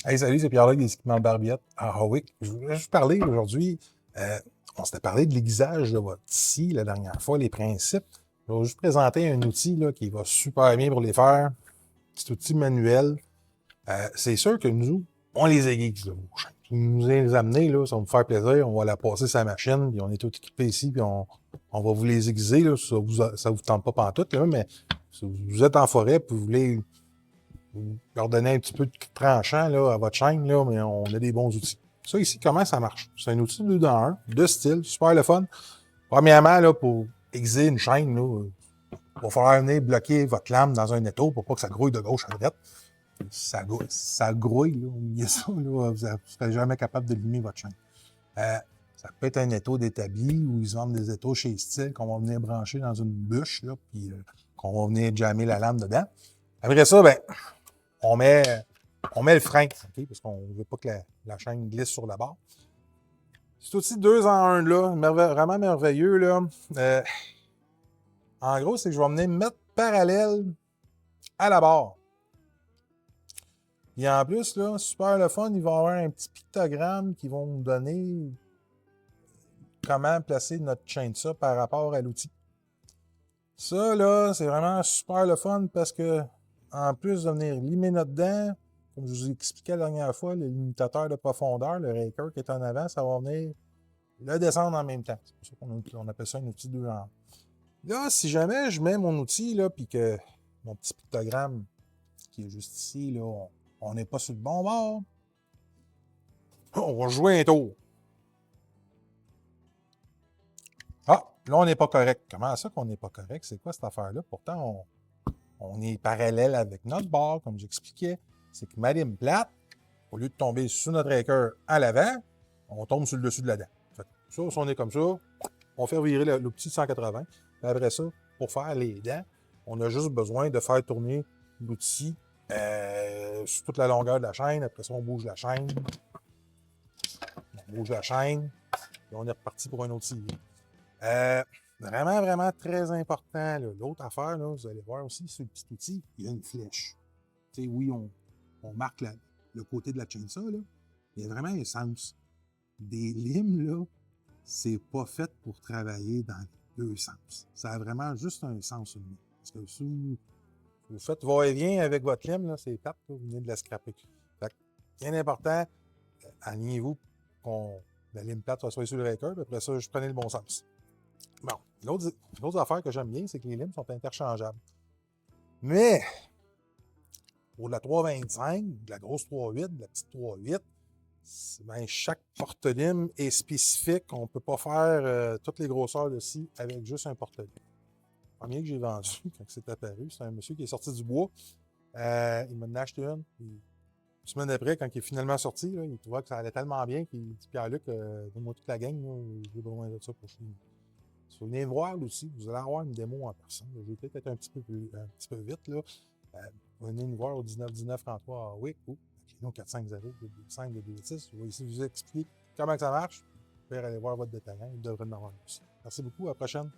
Hey, salut, c'est Pierre-Luc des équipements Barbiette à Hawick. Je voulais juste parler aujourd'hui. euh, on s'était parlé de l'aiguisage de votre scie la dernière fois, les principes. Je vais juste présenter un outil là, qui va super bien pour les faire. Petit outil manuel. C'est sûr que nous, on les aiguise. Là. Vous nous les amener, là, ça va vous faire plaisir. On va la passer sur la machine, puis on est tout équipé ici, puis on va vous les aiguiser. Là, ça vous tente pas pantoute, là, mais si vous êtes en forêt, puis vous voulez vous leur donner un petit peu de tranchant là, à votre chaîne, là, mais on a des bons outils. Ça ici, comment ça marche? C'est un outil 2 dans 1, de style, super le fun. Premièrement, là, pour aiguiser une chaîne, là, il va falloir venir bloquer votre lame dans un étau pour pas que ça grouille de gauche à droite. Ça grouille, là, oubliez ça, là, vous ne serez jamais capable de limer votre chaîne. Euh, Ça peut être un étau d'établi où ils vendent des étaux chez Style qu'on va venir brancher dans une bûche, là, puis qu'on va venir jammer la lame dedans. Après ça, ben, on met, on met le frein, okay, parce qu'on ne veut pas que la chaîne glisse sur la barre. C'est aussi 2 en 1 là, vraiment merveilleux. Là. En gros, c'est que je vais venir me mettre parallèle à la barre. Et en plus, là, super le fun, il va y avoir un petit pictogramme qui va nous donner comment placer notre chaîne de ça par rapport à l'outil. Ça, là, c'est vraiment super le fun parce que, en plus de venir limer notre dent, comme je vous ai expliqué la dernière fois, le limitateur de profondeur, le raker qui est en avant, ça va venir le descendre en même temps. C'est pour ça qu'on appelle ça un outil 2 en 1. Là, si jamais je mets mon outil, là, puis que mon petit pictogramme qui est juste ici, là, on n'est pas sur le bon bord, on va jouer un tour. Ah, là, on n'est pas correct. Comment ça qu'on n'est pas correct? C'est quoi cette affaire-là? Pourtant, on est parallèle avec notre barre, comme j'expliquais. C'est que ma lime plate, au lieu de tomber sur notre raker à l'avant, on tombe sur le dessus de la dent. Fait que ça, si on est comme ça, on fait virer le petit 180. Puis après ça, pour faire les dents, on a juste besoin de faire tourner l'outil sur toute la longueur de la chaîne. Après ça, on bouge la chaîne. On bouge la chaîne. Et on est reparti pour un autre sillon. Vraiment, vraiment très important. L'autre affaire, là, vous allez voir aussi, sur le petit outil, il y a une flèche. T'sais, oui, on marque le côté de la chainsaw, là. Il y a vraiment un sens. Des limes, là, c'est pas fait pour travailler dans les deux sens. Ça a vraiment juste un sens unique. Parce que si vous faites va-et-vient avec votre lime, là, c'est plate, là, vous venez de la scraper. Fait que, bien important, alignez-vous qu'on la lime plate soit sur le raker, puis après ça, je prenais le bon sens. Bon, l'autre affaire que j'aime bien, c'est que les limes sont interchangeables. Mais, pour la 325, de la grosse 3.8, de la petite 3.8, ben, chaque porte-lime est spécifique. On ne peut pas faire toutes les grosseurs de scie avec juste un porte-lime. Le premier que j'ai vendu, quand c'est apparu, c'est un monsieur qui est sorti du bois. Il m'en a acheté une. Puis, une semaine après, quand il est finalement sorti, là, il trouvait que ça allait tellement bien qu'il dit Pierre-Luc, donne-moi toute la gang, j'ai besoin de ça pour chez nous. Si vous venez me voir aussi, vous allez avoir une démo en personne. Je vais peut-être être un petit peu vite. Là. Venez nous voir au 19-19-33 à Wick ou Kino 450-5-226. Je vais ici vous expliquer comment ça marche. Vous pouvez aller voir votre détaillant. Il devrait en avoir aussi. Merci beaucoup. À la prochaine.